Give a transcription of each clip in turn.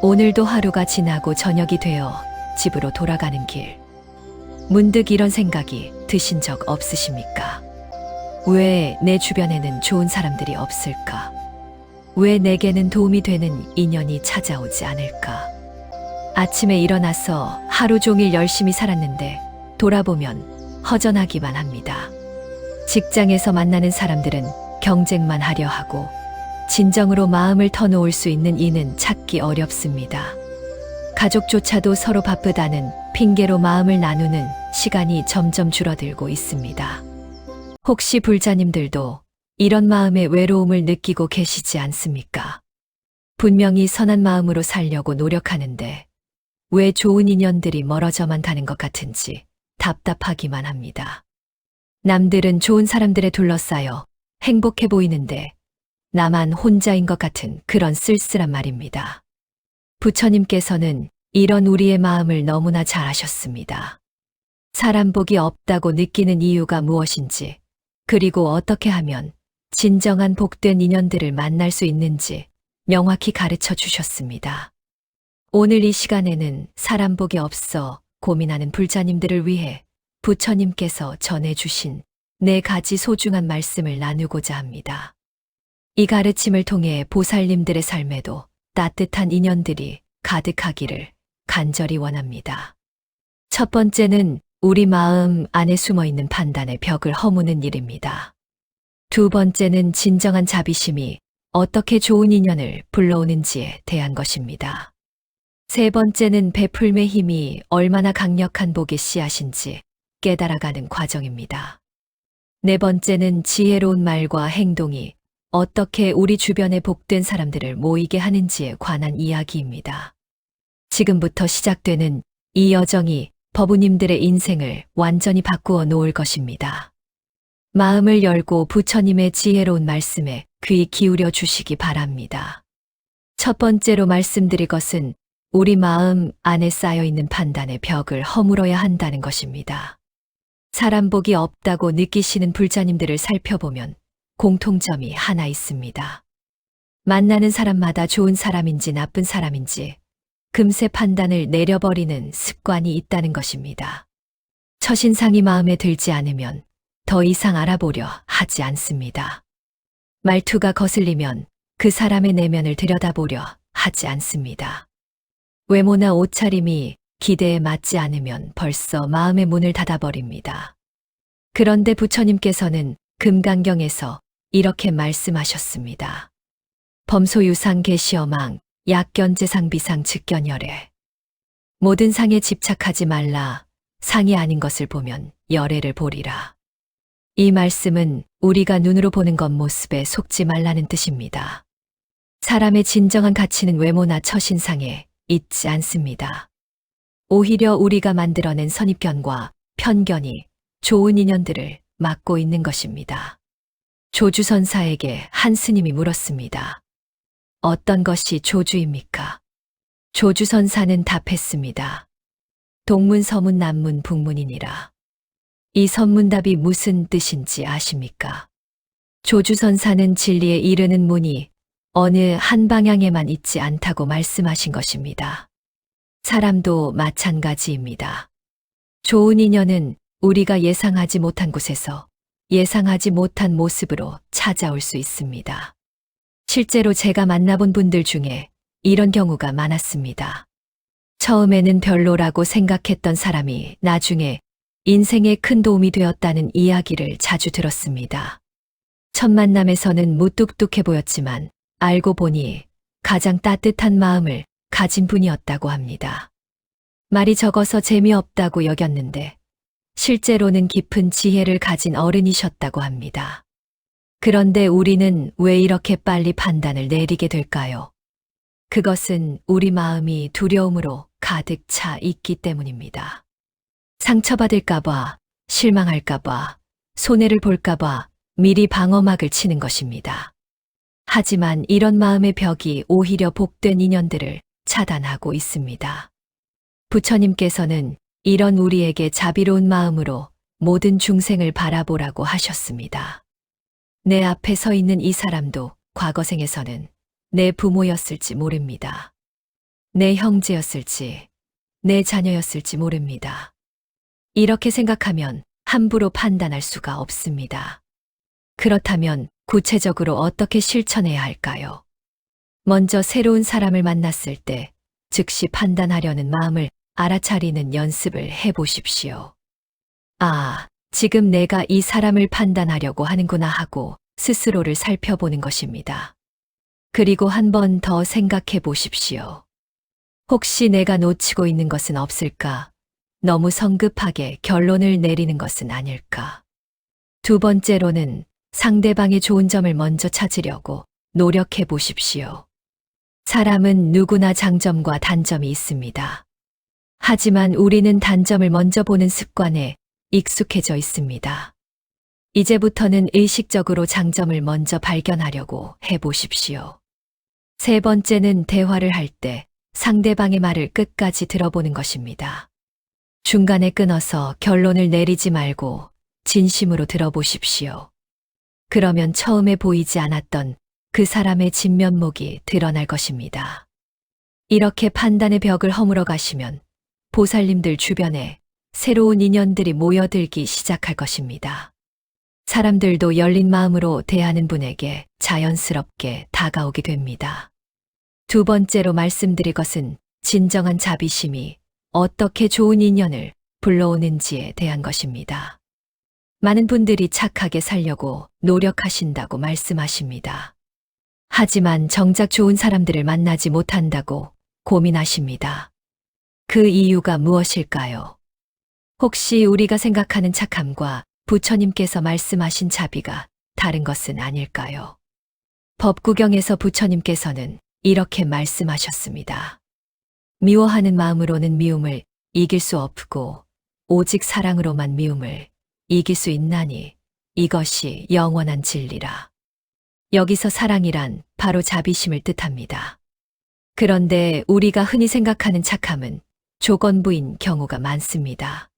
오늘도 하루가 지나고 저녁이 되어 집으로 돌아가는 길. 문득 이런 생각이 드신 적 없으십니까? 왜 내 주변에는 좋은 사람들이 없을까? 왜 내게는 도움이 되는 인연이 찾아오지 않을까? 아침에 일어나서 하루 종일 열심히 살았는데 돌아보면 허전하기만 합니다. 직장에서 만나는 사람들은 경쟁만 하려 하고 진정으로 마음을 터놓을 수 있는 이는 찾기 어렵습니다. 가족조차도 서로 바쁘다는 핑계로 마음을 나누는 시간이 점점 줄어들고 있습니다. 혹시 불자님들도 이런 마음의 외로움을 느끼고 계시지 않습니까? 분명히 선한 마음으로 살려고 노력하는데 왜 좋은 인연들이 멀어져만 가는 것 같은지 답답하기만 합니다. 남들은 좋은 사람들에 둘러싸여 행복해 보이는데 나만 혼자인 것 같은 그런 쓸쓸한 말입니다. 부처님께서는 이런 우리의 마음을 너무나 잘 아셨습니다. 사람 복이 없다고 느끼는 이유가 무엇인지, 그리고 어떻게 하면 진정한 복된 인연들을 만날 수 있는지 명확히 가르쳐 주셨습니다. 오늘 이 시간에는 사람 복이 없어 고민하는 불자님들을 위해 부처님께서 전해주신 4가지 소중한 말씀을 나누고자 합니다. 이 가르침을 통해 보살님들의 삶에도 따뜻한 인연들이 가득하기를 간절히 원합니다. 첫 번째는 우리 마음 안에 숨어있는 판단의 벽을 허무는 일입니다. 두 번째는 진정한 자비심이 어떻게 좋은 인연을 불러오는지에 대한 것입니다. 세 번째는 베풀매 힘이 얼마나 강력한 복의 씨앗인지 깨달아가는 과정입니다. 네 번째는 지혜로운 말과 행동이 어떻게 우리 주변에 복된 사람들을 모이게 하는지에 관한 이야기입니다. 지금부터 시작되는 이 여정이 법우님들의 인생을 완전히 바꾸어 놓을 것입니다. 마음을 열고 부처님의 지혜로운 말씀에 귀 기울여 주시기 바랍니다. 첫 번째로 말씀드릴 것은 우리 마음 안에 쌓여있는 판단의 벽을 허물어야 한다는 것입니다. 사람 복이 없다고 느끼시는 불자님들을 살펴보면 공통점이 하나 있습니다. 만나는 사람마다 좋은 사람인지 나쁜 사람인지 금세 판단을 내려버리는 습관이 있다는 것입니다. 첫인상이 마음에 들지 않으면 더 이상 알아보려 하지 않습니다. 말투가 거슬리면 그 사람의 내면을 들여다보려 하지 않습니다. 외모나 옷차림이 기대에 맞지 않으면 벌써 마음의 문을 닫아버립니다. 그런데 부처님께서는 금강경에서 이렇게 말씀하셨습니다. 범소유상 계시어망 약견재상비상 즉견열애. 모든 상에 집착하지 말라. 상이 아닌 것을 보면 열애를 보리라. 이 말씀은 우리가 눈으로 보는 겉모습에 속지 말라는 뜻입니다. 사람의 진정한 가치는 외모나 첫인상에 있지 않습니다. 오히려 우리가 만들어낸 선입견과 편견이 좋은 인연들을 막고 있는 것입니다. 조주선사에게 한 스님이 물었습니다. 어떤 것이 조주입니까? 조주선사는 답했습니다. 동문, 서문, 남문, 북문이니라. 이 선문답이 무슨 뜻인지 아십니까? 조주선사는 진리에 이르는 문이 어느 한 방향에만 있지 않다고 말씀하신 것입니다. 사람도 마찬가지입니다. 좋은 인연은 우리가 예상하지 못한 곳에서 예상하지 못한 모습으로 찾아올 수 있습니다. 실제로 제가 만나본 분들 중에 이런 경우가 많았습니다. 처음에는 별로라고 생각했던 사람이 나중에 인생에 큰 도움이 되었다는 이야기를 자주 들었습니다. 첫 만남에서는 무뚝뚝해 보였지만 알고 보니 가장 따뜻한 마음을 가진 분이었다고 합니다. 말이 적어서 재미없다고 여겼는데 실제로는 깊은 지혜를 가진 어른이셨다고 합니다. 그런데 우리는 왜 이렇게 빨리 판단을 내리게 될까요? 그것은 우리 마음이 두려움으로 가득 차 있기 때문입니다. 상처받을까봐, 실망할까봐, 손해를 볼까봐 미리 방어막을 치는 것입니다. 하지만 이런 마음의 벽이 오히려 복된 인연들을 차단하고 있습니다. 부처님께서는 이런 우리에게 자비로운 마음으로 모든 중생을 바라보라고 하셨습니다. 내 앞에 서 있는 이 사람도 과거 생에서는 내 부모였을지 모릅니다. 내 형제였을지, 내 자녀였을지 모릅니다. 이렇게 생각하면 함부로 판단할 수가 없습니다. 그렇다면 구체적으로 어떻게 실천해야 할까요? 먼저 새로운 사람을 만났을 때 즉시 판단하려는 마음을 알아차리는 연습을 해보십시오. 아, 지금 내가 이 사람을 판단하려고 하는구나 하고 스스로를 살펴보는 것입니다. 그리고 한 번 더 생각해 보십시오. 혹시 내가 놓치고 있는 것은 없을까? 너무 성급하게 결론을 내리는 것은 아닐까? 두 번째로는 상대방의 좋은 점을 먼저 찾으려고 노력해 보십시오. 사람은 누구나 장점과 단점이 있습니다. 하지만 우리는 단점을 먼저 보는 습관에 익숙해져 있습니다. 이제부터는 의식적으로 장점을 먼저 발견하려고 해보십시오. 세 번째는 대화를 할 때 상대방의 말을 끝까지 들어보는 것입니다. 중간에 끊어서 결론을 내리지 말고 진심으로 들어보십시오. 그러면 처음에 보이지 않았던 그 사람의 진면목이 드러날 것입니다. 이렇게 판단의 벽을 허물어 가시면 보살님들 주변에 새로운 인연들이 모여들기 시작할 것입니다. 사람들도 열린 마음으로 대하는 분에게 자연스럽게 다가오게 됩니다. 두 번째로 말씀드릴 것은 진정한 자비심이 어떻게 좋은 인연을 불러오는지에 대한 것입니다. 많은 분들이 착하게 살려고 노력하신다고 말씀하십니다. 하지만 정작 좋은 사람들을 만나지 못한다고 고민하십니다. 그 이유가 무엇일까요? 혹시 우리가 생각하는 착함과 부처님께서 말씀하신 자비가 다른 것은 아닐까요? 법구경에서 부처님께서는 이렇게 말씀하셨습니다. 미워하는 마음으로는 미움을 이길 수 없고 오직 사랑으로만 미움을 이길 수 있나니 이것이 영원한 진리라. 여기서 사랑이란 바로 자비심을 뜻합니다. 그런데 우리가 흔히 생각하는 착함은 조건부인 경우가 많습니다.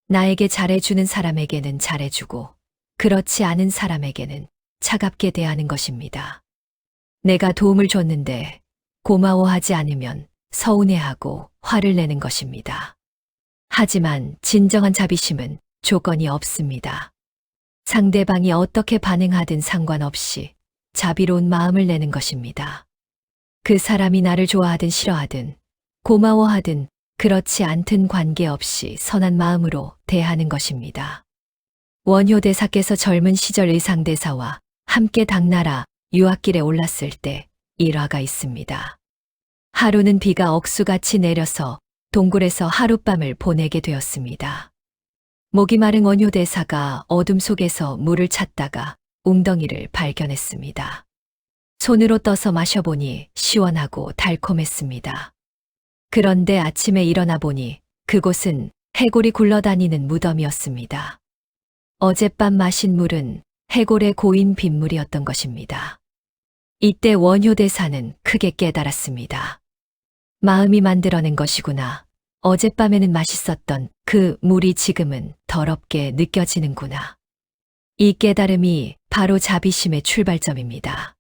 나에게 잘해주는 사람에게는 잘해주고 그렇지 않은 사람에게는 차갑게 대하는 것입니다. 내가 도움을 줬는데 고마워하지 않으면 서운해하고 화를 내는 것입니다. 하지만 진정한 자비심은 조건이 없습니다. 상대방이 어떻게 반응하든 상관없이 자비로운 마음을 내는 것입니다. 그 사람이 나를 좋아하든 싫어하든 고마워하든 그렇지 않든 관계없이 선한 마음으로 대하는 것입니다. 원효대사께서 젊은 시절 의상대사와 함께 당나라 유학길에 올랐을 때 일화가 있습니다. 하루는 비가 억수같이 내려서 동굴에서 하룻밤을 보내게 되었습니다. 목이 마른 원효대사가 어둠 속에서 물을 찾다가 웅덩이를 발견했습니다. 손으로 떠서 마셔보니 시원하고 달콤했습니다. 그런데 아침에 일어나 보니 그곳은 해골이 굴러다니는 무덤이었습니다. 어젯밤 마신 물은 해골의 고인 빗물이었던 것입니다. 이때 원효대사는 크게 깨달았습니다. 마음이 만들어낸 것이구나. 어젯밤에는 맛있었던 그 물이 지금은 더럽게 느껴지는구나. 이 깨달음이 바로 자비심의 출발점입니다.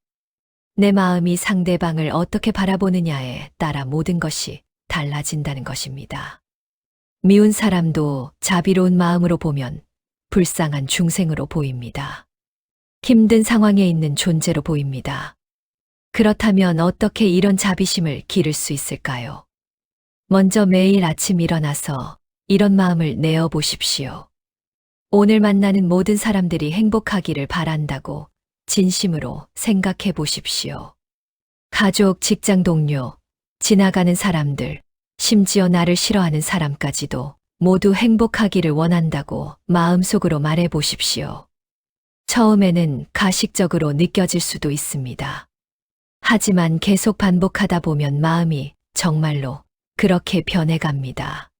내 마음이 상대방을 어떻게 바라보느냐에 따라 모든 것이 달라진다는 것입니다. 미운 사람도 자비로운 마음으로 보면 불쌍한 중생으로 보입니다. 힘든 상황에 있는 존재로 보입니다. 그렇다면 어떻게 이런 자비심을 기를 수 있을까요? 먼저 매일 아침 일어나서 이런 마음을 내어 보십시오. 오늘 만나는 모든 사람들이 행복하기를 바란다고 진심으로 생각해 보십시오. 가족, 직장 동료, 지나가는 사람들, 심지어 나를 싫어하는 사람까지도 모두 행복하기를 원한다고 마음속으로 말해 보십시오. 처음에는 가식적으로 느껴질 수도 있습니다. 하지만 계속 반복하다 보면 마음이 정말로 그렇게 변해갑니다.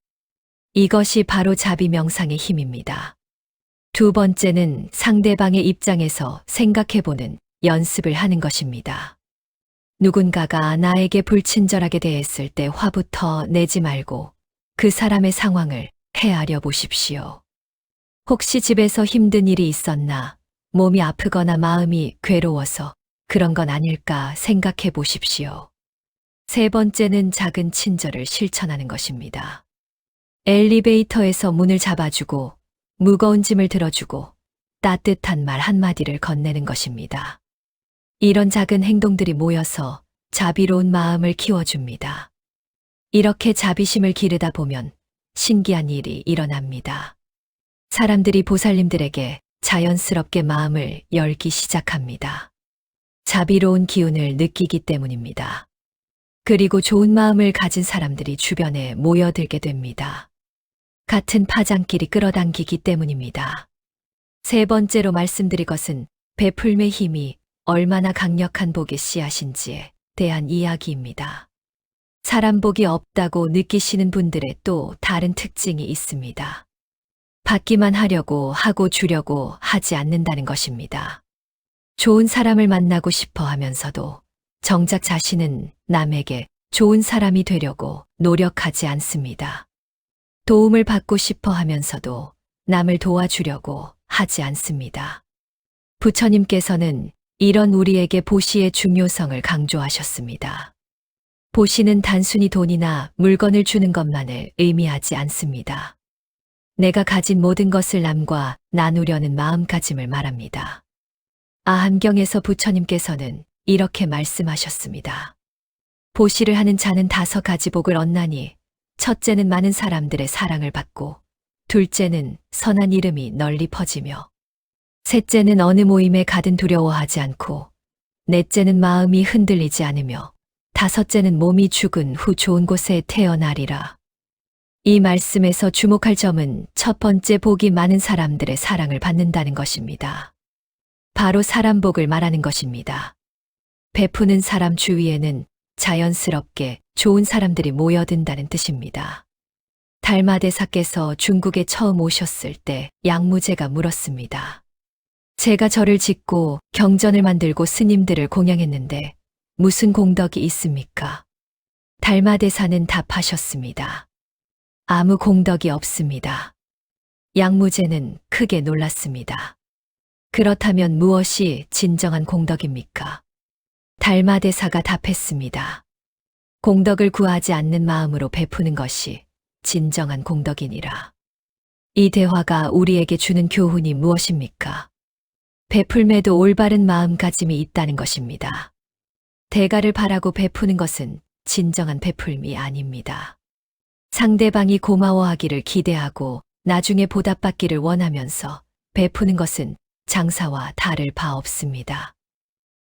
이것이 바로 자비 명상의 힘입니다. 두 번째는 상대방의 입장에서 생각해보는 연습을 하는 것입니다. 누군가가 나에게 불친절하게 대했을 때 화부터 내지 말고 그 사람의 상황을 헤아려 보십시오. 혹시 집에서 힘든 일이 있었나, 몸이 아프거나 마음이 괴로워서 그런 건 아닐까 생각해 보십시오. 세 번째는 작은 친절을 실천하는 것입니다. 엘리베이터에서 문을 잡아주고 무거운 짐을 들어주고 따뜻한 말 한마디를 건네는 것입니다. 이런 작은 행동들이 모여서 자비로운 마음을 키워줍니다. 이렇게 자비심을 기르다 보면 신기한 일이 일어납니다. 사람들이 보살님들에게 자연스럽게 마음을 열기 시작합니다. 자비로운 기운을 느끼기 때문입니다. 그리고 좋은 마음을 가진 사람들이 주변에 모여들게 됩니다. 같은 파장끼리 끌어당기기 때문입니다. 세 번째로 말씀드릴 것은 베풀매의 힘이 얼마나 강력한 복의 씨앗인지에 대한 이야기입니다. 사람 복이 없다고 느끼시는 분들의 또 다른 특징이 있습니다. 받기만 하려고 하고 주려고 하지 않는다는 것입니다. 좋은 사람을 만나고 싶어 하면서도 정작 자신은 남에게 좋은 사람이 되려고 노력하지 않습니다. 도움을 받고 싶어 하면서도 남을 도와주려고 하지 않습니다. 부처님께서는 이런 우리에게 보시의 중요성을 강조하셨습니다. 보시는 단순히 돈이나 물건을 주는 것만을 의미하지 않습니다. 내가 가진 모든 것을 남과 나누려는 마음가짐을 말합니다. 아함경에서 부처님께서는 이렇게 말씀하셨습니다. 보시를 하는 자는 5가지 복을 얻나니 첫째는 많은 사람들의 사랑을 받고 둘째는 선한 이름이 널리 퍼지며 셋째는 어느 모임에 가든 두려워하지 않고 넷째는 마음이 흔들리지 않으며 다섯째는 몸이 죽은 후 좋은 곳에 태어나리라. 이 말씀에서 주목할 점은 첫 번째 복이 많은 사람들의 사랑을 받는다는 것입니다. 바로 사람 복을 말하는 것입니다. 베푸는 사람 주위에는 자연스럽게 좋은 사람들이 모여든다는 뜻입니다. 달마대사께서 중국에 처음 오셨을 때 양무제가 물었습니다. 제가 절을 짓고 경전을 만들고 스님들을 공양했는데 무슨 공덕이 있습니까? 달마대사는 답하셨습니다. 아무 공덕이 없습니다. 양무제는 크게 놀랐습니다. 그렇다면 무엇이 진정한 공덕입니까? 달마대사가 답했습니다. 공덕을 구하지 않는 마음으로 베푸는 것이 진정한 공덕이니라. 이 대화가 우리에게 주는 교훈이 무엇입니까? 베풀매도 올바른 마음가짐이 있다는 것입니다. 대가를 바라고 베푸는 것은 진정한 베풀미 아닙니다. 상대방이 고마워하기를 기대하고 나중에 보답받기를 원하면서 베푸는 것은 장사와 다를 바 없습니다.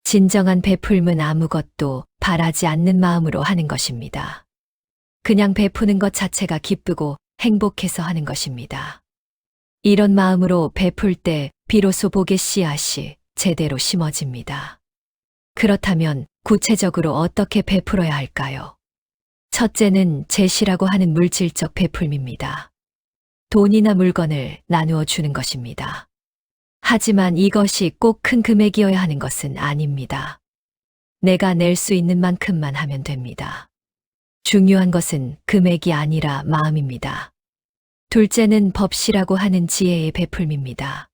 진정한 베풀음은 아무것도 바라지 않는 마음으로 하는 것입니다. 그냥 베푸는 것 자체가 기쁘고 행복해서 하는 것입니다. 이런 마음으로 베풀 때 비로소 복의 씨앗이 제대로 심어집니다. 그렇다면 구체적으로 어떻게 베풀어야 할까요? 첫째는 제시라고 하는 물질적 베풀미입니다. 돈이나 물건을 나누어 주는 것입니다. 하지만 이것이 꼭 큰 금액이어야 하는 것은 아닙니다. 내가 낼 수 있는 만큼만 하면 됩니다. 중요한 것은 금액이 아니라 마음입니다. 둘째는 법시라고 하는 지혜의 베풀미입니다.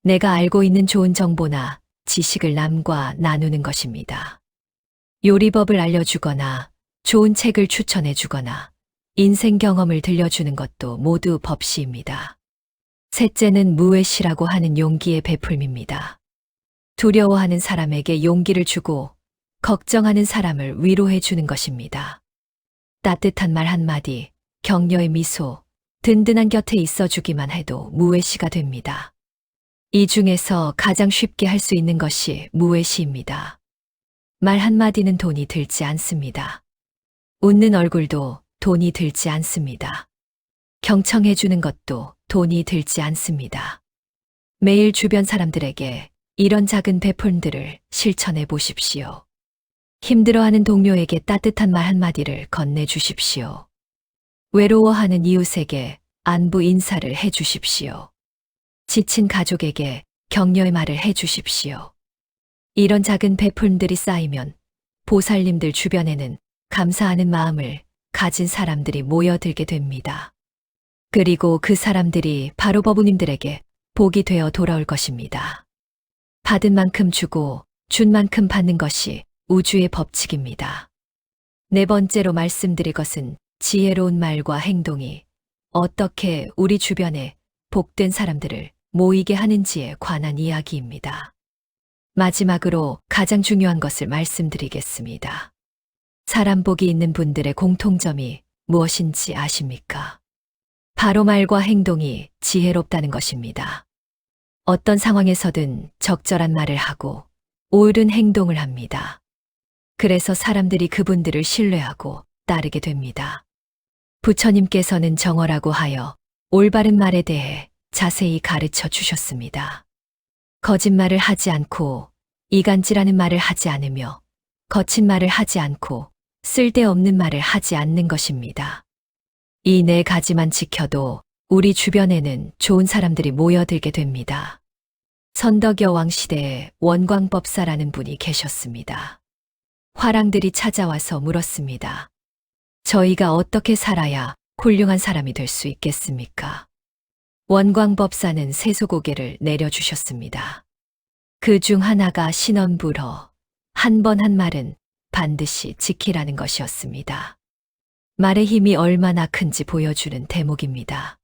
내가 알고 있는 좋은 정보나 지식을 남과 나누는 것입니다. 요리법을 알려주거나 좋은 책을 추천해 주거나 인생 경험을 들려주는 것도 모두 법시입니다. 셋째는 무외시라고 하는 용기의 베풀미입니다. 두려워하는 사람에게 용기를 주고 걱정하는 사람을 위로해 주는 것입니다. 따뜻한 말 한마디, 격려의 미소, 든든한 곁에 있어 주기만 해도 무외시가 됩니다. 이 중에서 가장 쉽게 할 수 있는 것이 무외시입니다. 말 한마디는 돈이 들지 않습니다. 웃는 얼굴도 돈이 들지 않습니다. 경청해 주는 것도 돈이 들지 않습니다. 매일 주변 사람들에게 이런 작은 베풀들을 실천해 보십시오. 힘들어하는 동료에게 따뜻한 말 한마디를 건네 주십시오. 외로워하는 이웃에게 안부 인사를 해 주십시오. 지친 가족에게 격려의 말을 해 주십시오. 이런 작은 베풀들이 쌓이면 보살님들 주변에는 감사하는 마음을 가진 사람들이 모여들게 됩니다. 그리고 그 사람들이 바로 법우님들에게 복이 되어 돌아올 것입니다. 받은 만큼 주고 준 만큼 받는 것이 우주의 법칙입니다. 네 번째로 말씀드릴 것은 지혜로운 말과 행동이 어떻게 우리 주변에 복된 사람들을 모이게 하는지에 관한 이야기입니다. 마지막으로 가장 중요한 것을 말씀드리겠습니다. 사람 복이 있는 분들의 공통점이 무엇인지 아십니까? 바로 말과 행동이 지혜롭다는 것입니다. 어떤 상황에서든 적절한 말을 하고 옳은 행동을 합니다. 그래서 사람들이 그분들을 신뢰하고 따르게 됩니다. 부처님께서는 정어라고 하여 올바른 말에 대해 자세히 가르쳐 주셨습니다. 거짓말을 하지 않고 이간질하는 말을 하지 않으며 거친 말을 하지 않고 쓸데없는 말을 하지 않는 것입니다. 이 네 가지만 지켜도 우리 주변에는 좋은 사람들이 모여들게 됩니다. 선덕여 왕 시대에 원광법사라는 분이 계셨습니다. 화랑들이 찾아와서 물었습니다. 저희가 어떻게 살아야 훌륭한 사람이 될 수 있겠습니까? 원광법사는 세소고개를 내려주셨습니다. 그 중 하나가 신언불허, 한 번 한 말은 반드시 지키라는 것이었습니다. 말의 힘이 얼마나 큰지 보여주는 대목입니다.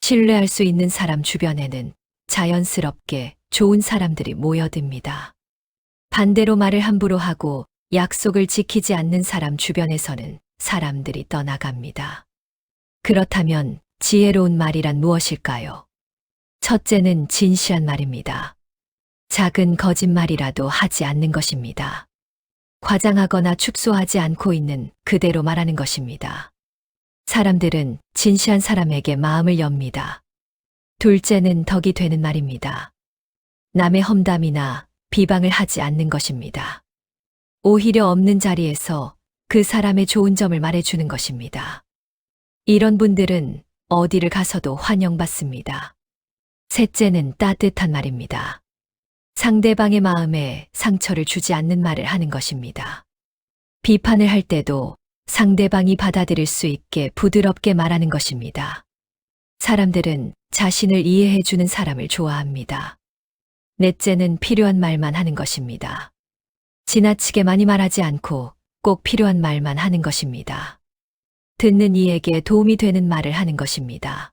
신뢰할 수 있는 사람 주변에는 자연스럽게 좋은 사람들이 모여듭니다. 반대로 말을 함부로 하고 약속을 지키지 않는 사람 주변에서는 사람들이 떠나갑니다. 그렇다면 지혜로운 말이란 무엇일까요? 첫째는 진실한 말입니다. 작은 거짓말이라도 하지 않는 것입니다. 과장하거나 축소하지 않고 있는 그대로 말하는 것입니다. 사람들은 진실한 사람에게 마음을 엽니다. 둘째는 덕이 되는 말입니다. 남의 험담이나 비방을 하지 않는 것입니다. 오히려 없는 자리에서 그 사람의 좋은 점을 말해주는 것입니다. 이런 분들은 어디를 가서도 환영받습니다. 셋째는 따뜻한 말입니다. 상대방의 마음에 상처를 주지 않는 말을 하는 것입니다. 비판을 할 때도 상대방이 받아들일 수 있게 부드럽게 말하는 것입니다. 사람들은 자신을 이해해주는 사람을 좋아합니다. 넷째는 필요한 말만 하는 것입니다. 지나치게 많이 말하지 않고 꼭 필요한 말만 하는 것입니다. 듣는 이에게 도움이 되는 말을 하는 것입니다.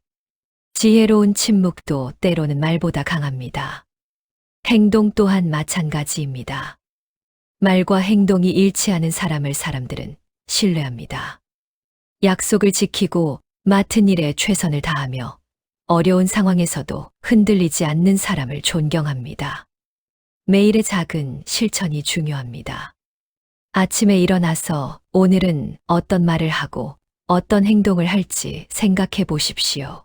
지혜로운 침묵도 때로는 말보다 강합니다. 행동 또한 마찬가지입니다. 말과 행동이 일치하는 사람을 사람들은 신뢰합니다. 약속을 지키고 맡은 일에 최선을 다하며 어려운 상황에서도 흔들리지 않는 사람을 존경합니다. 매일의 작은 실천이 중요합니다. 아침에 일어나서 오늘은 어떤 말을 하고 어떤 행동을 할지 생각해 보십시오.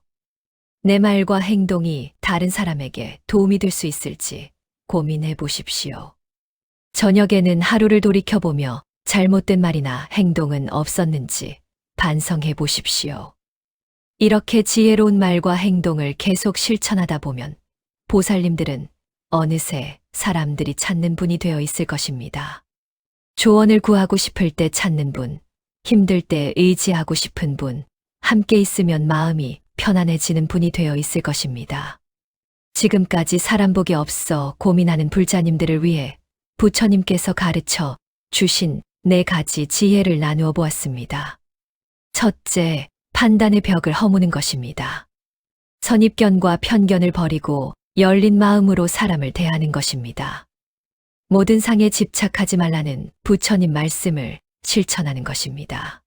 내 말과 행동이 다른 사람에게 도움이 될 수 있을지 고민해 보십시오. 저녁에는 하루를 돌이켜보며 잘못된 말이나 행동은 없었는지 반성해 보십시오. 이렇게 지혜로운 말과 행동을 계속 실천하다 보면 보살님들은 어느새 사람들이 찾는 분이 되어 있을 것입니다. 조언을 구하고 싶을 때 찾는 분, 힘들 때 의지하고 싶은 분, 함께 있으면 마음이 편안해지는 분이 되어 있을 것입니다. 지금까지 사람 복이 없어 고민하는 불자님들을 위해 부처님께서 가르쳐 주신 네 가지 지혜를 나누어 보았습니다. 첫째, 판단의 벽을 허무는 것입니다. 선입견과 편견을 버리고 열린 마음으로 사람을 대하는 것입니다. 모든 상에 집착하지 말라는 부처님 말씀을 실천하는 것입니다.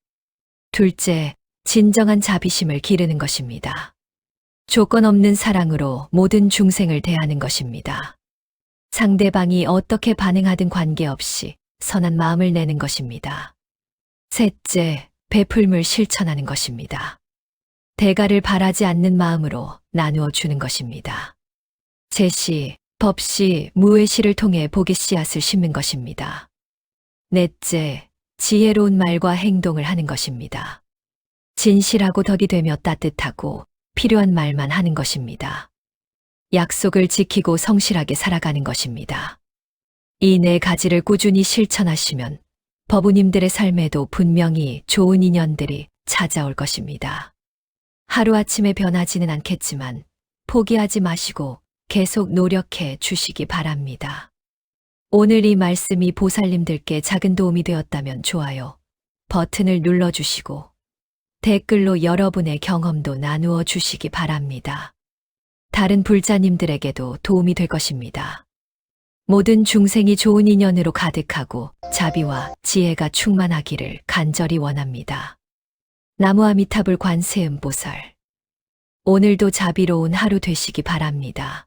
둘째, 진정한 자비심을 기르는 것입니다. 조건 없는 사랑으로 모든 중생을 대하는 것입니다. 상대방이 어떻게 반응하든 관계없이 선한 마음을 내는 것입니다. 셋째, 베풀물 실천하는 것입니다. 대가를 바라지 않는 마음으로 나누어 주는 것입니다. 제시, 법시, 무외시를 통해 복의 씨앗을 심는 것입니다. 넷째, 지혜로운 말과 행동을 하는 것입니다. 진실하고 덕이 되며 따뜻하고 필요한 말만 하는 것입니다. 약속을 지키고 성실하게 살아가는 것입니다. 이 네 가지를 꾸준히 실천하시면 법우님들의 삶에도 분명히 좋은 인연들이 찾아올 것입니다. 하루아침에 변하지는 않겠지만 포기하지 마시고 계속 노력해 주시기 바랍니다. 오늘 이 말씀이 보살님들께 작은 도움이 되었다면 좋아요, 버튼을 눌러주시고 댓글로 여러분의 경험도 나누어 주시기 바랍니다. 다른 불자님들에게도 도움이 될 것입니다. 모든 중생이 좋은 인연으로 가득하고 자비와 지혜가 충만하기를 간절히 원합니다. 나무아미타불 관세음보살. 오늘도 자비로운 하루 되시기 바랍니다.